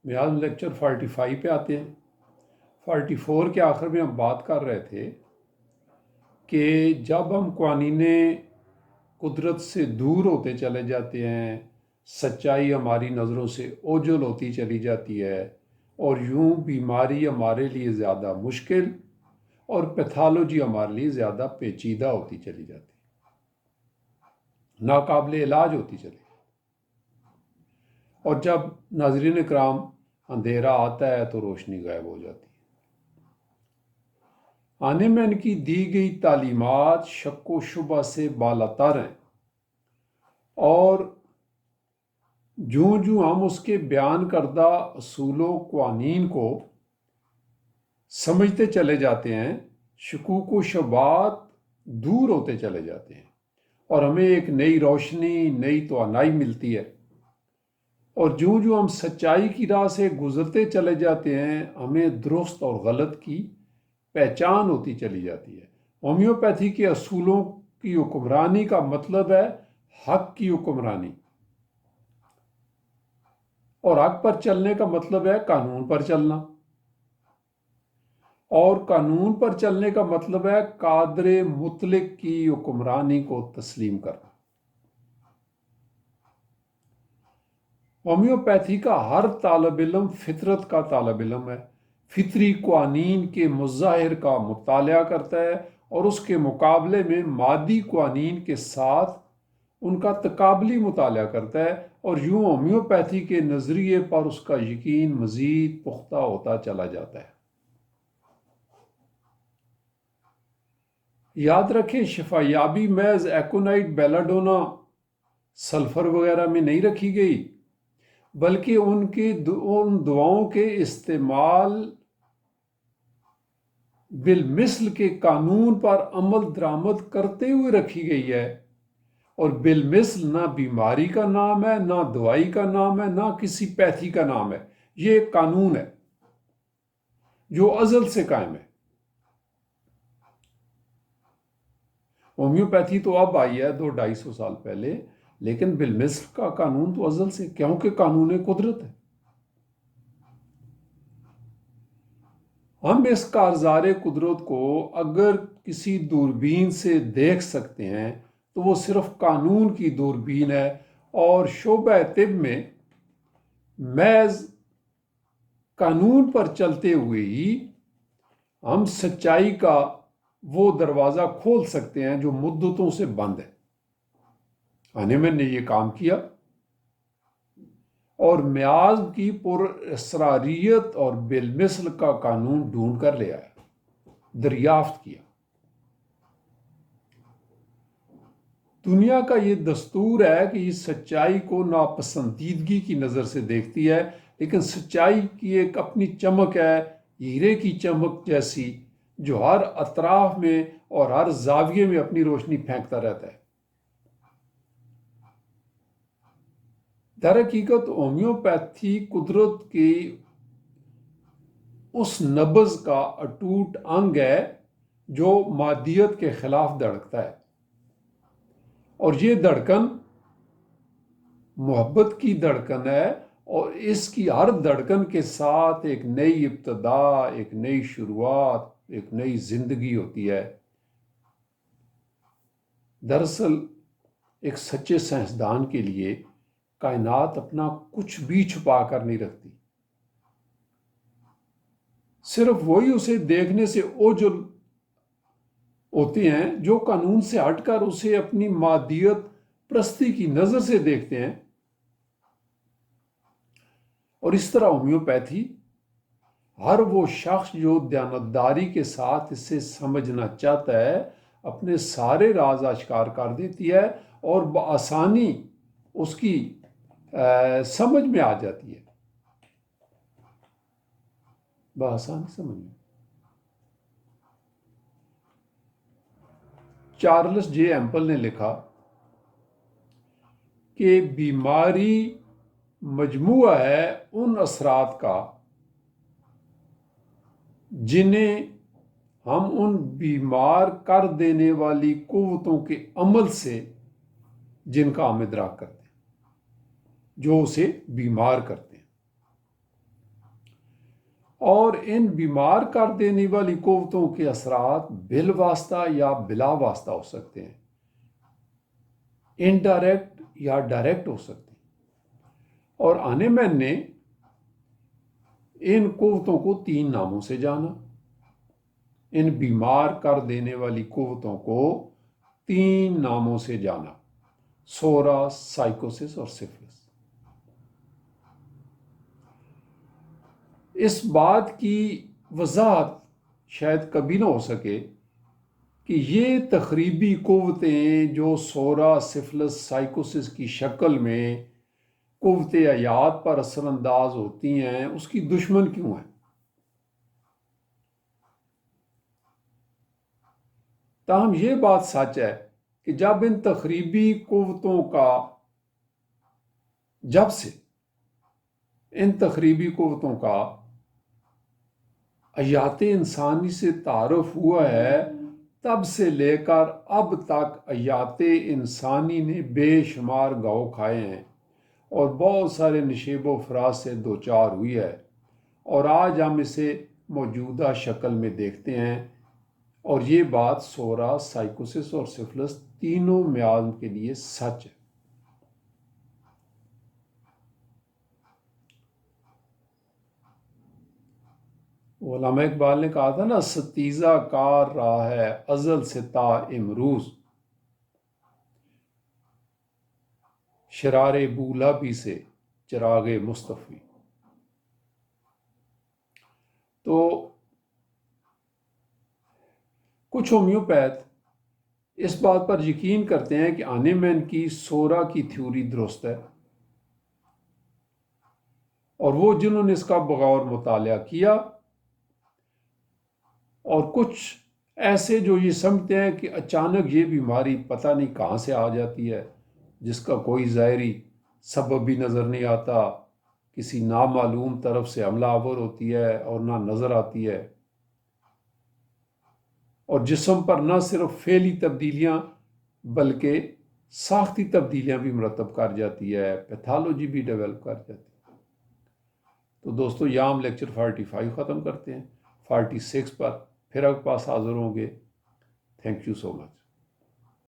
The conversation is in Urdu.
میاض لیکچر 45 پہ آتے ہیں۔ 44 کے آخر میں ہم بات کر رہے تھے کہ جب ہم قوانین قدرت سے دور ہوتے چلے جاتے ہیں، سچائی ہماری نظروں سے اوجھل ہوتی چلی جاتی ہے، اور یوں بیماری ہمارے لیے زیادہ مشکل اور پیتھالوجی ہمارے لیے زیادہ پیچیدہ ہوتی چلی جاتی ہے، ناقابل علاج ہوتی چلی جاتی ہے۔ اور جب ناظرین کرام اندھیرا آتا ہے تو روشنی غائب ہو جاتی ہے۔ آنے میں ان کی دی گئی تعلیمات شک و شبہ سے بالاتر ہیں، اور جوں جوں ہم اس کے بیان کردہ اصول و قوانین کو سمجھتے چلے جاتے ہیں، شکوک و شبہات دور ہوتے چلے جاتے ہیں، اور ہمیں ایک نئی روشنی، نئی توانائی ملتی ہے، اور جوں جوں ہم سچائی کی راہ سے گزرتے چلے جاتے ہیں، ہمیں درست اور غلط کی پہچان ہوتی چلی جاتی ہے۔ ہومیوپیتھی کے اصولوں کی حکمرانی کا مطلب ہے حق کی حکمرانی، اور حق پر چلنے کا مطلب ہے قانون پر چلنا، اور قانون پر چلنے کا مطلب ہے قادر مطلق کی حکمرانی کو تسلیم کرنا۔ ہومیوپیتھی کا ہر طالب علم فطرت کا طالب علم ہے، فطری قوانین کے مظاہر کا مطالعہ کرتا ہے، اور اس کے مقابلے میں مادی قوانین کے ساتھ ان کا تقابلی مطالعہ کرتا ہے، اور یوں ہومیوپیتھی کے نظریے پر اس کا یقین مزید پختہ ہوتا چلا جاتا ہے۔ یاد رکھیں، شفا یابی محض ایکونائٹ، بیلاڈونا، سلفر وغیرہ میں نہیں رکھی گئی، بلکہ ان دواؤں کے استعمال بالمثل کے قانون پر عمل درآمد کرتے ہوئے رکھی گئی ہے۔ اور بالمثل نہ بیماری کا نام ہے، نہ دوائی کا نام ہے، نہ کسی پیتھی کا نام ہے، یہ ایک قانون ہے جو ازل سے قائم ہے۔ ہومیوپیتھی تو اب آئی ہے 200-250 سال پہلے، لیکن بالمثل کا قانون تو ازل سے، کیونکہ قانون قدرت ہے۔ ہم اس کارزار قدرت کو اگر کسی دوربین سے دیکھ سکتے ہیں تو وہ صرف قانون کی دوربین ہے، اور شعبہ طب میں محض قانون پر چلتے ہوئے ہی ہم سچائی کا وہ دروازہ کھول سکتے ہیں جو مدتوں سے بند ہے۔ ہانیمن نے یہ کام کیا، اور میاز کی پر اسراریت اور بالمثل کا قانون ڈھونڈ کر لے آیا، دریافت کیا۔ دنیا کا یہ دستور ہے کہ یہ سچائی کو ناپسندیدگی کی نظر سے دیکھتی ہے، لیکن سچائی کی ایک اپنی چمک ہے، ہیرے کی چمک جیسی، جو ہر اطراف میں اور ہر زاویے میں اپنی روشنی پھینکتا رہتا ہے۔ در حقیقت ہومیوپیتھی قدرت کی اس نبض کا اٹوٹ انگ ہے جو مادیت کے خلاف دھڑکتا ہے، اور یہ دھڑکن محبت کی دھڑکن ہے، اور اس کی ہر دھڑکن کے ساتھ ایک نئی ابتدا، ایک نئی شروعات، ایک نئی زندگی ہوتی ہے۔ دراصل ایک سچے سائنسدان کے لیے کائنات اپنا کچھ بھی چھپا کر نہیں رکھتی، صرف وہی اسے دیکھنے سے اوجھل ہوتے ہیں جو قانون سے ہٹ کر اسے اپنی مادیت پرستی کی نظر سے دیکھتے ہیں۔ اور اس طرح ہومیوپیتھی ہر وہ شخص جو دیانتداری کے ساتھ اسے سمجھنا چاہتا ہے اپنے سارے راز اشکار کر دیتی ہے، اور بآسانی اس کی سمجھ میں آ جاتی ہے، بآسانی سمجھ میں۔ چارلس جے ایمپل نے لکھا کہ بیماری مجموعہ ہے ان اثرات کا جنہیں ہم ان بیمار کر دینے والی قوتوں کے عمل سے جن کا ہم ادراک کرتے ہیں، جو اسے بیمار کرتے ہیں۔ اور ان بیمار کر دینے والی قوتوں کے اثرات بالواسطہ یا بلا واسطہ ہو سکتے ہیں، انڈائریکٹ یا ڈائریکٹ ہو سکتے ہیں۔ اور ہانیمن نے ان قوتوں کو 3 ناموں سے جانا، ان بیمار کر دینے والی قوتوں کو 3 ناموں سے جانا: سورا، سائیکوسس اور سفلس۔ اس بات کی وضاحت شاید کبھی نہ ہو سکے کہ یہ تخریبی قوتیں جو سورا، سفلس، سائیکوسس کی شکل میں قوت حیات پر اثر انداز ہوتی ہیں، اس کی دشمن کیوں ہیں؟ تاہم یہ بات سچ ہے کہ جب سے ان تخریبی قوتوں کا حیات انسانی سے تعارف ہوا ہے، تب سے لے کر اب تک حیات انسانی نے بے شمار گاؤ کھائے ہیں اور بہت سارے نشیب و فراز سے دوچار ہوئی ہے، اور آج ہم اسے موجودہ شکل میں دیکھتے ہیں۔ اور یہ بات سورا، سائیکوسس اور سفلس تینوں میعاد کے لیے سچ ہے۔ علامہ اقبال نے کہا تھا نا، ستیزہ کار رہا ہے ازل سے تا امروز، شرار بولا بھی سے چراغ مصطفی۔ تو کچھ ہومیوپیتھ اس بات پر یقین کرتے ہیں کہ ہانیمن کی سورا کی تھیوری درست ہے، اور وہ جنہوں نے اس کا بغور مطالعہ کیا، اور کچھ ایسے جو یہ سمجھتے ہیں کہ اچانک یہ بیماری پتہ نہیں کہاں سے آ جاتی ہے، جس کا کوئی ظاہری سبب بھی نظر نہیں آتا، کسی نامعلوم طرف سے حملہ آور ہوتی ہے اور نہ نظر آتی ہے، اور جسم پر نہ صرف فعلی تبدیلیاں بلکہ ساختی تبدیلیاں بھی مرتب کر جاتی ہے، پیتھالوجی بھی ڈیولپ کر جاتی ہے۔ تو دوستو، یہاں ہم لیکچر 45 ختم کرتے ہیں، 46 پر پھر آپ کے پاس حاضر ہوں گے۔ Thank you so much.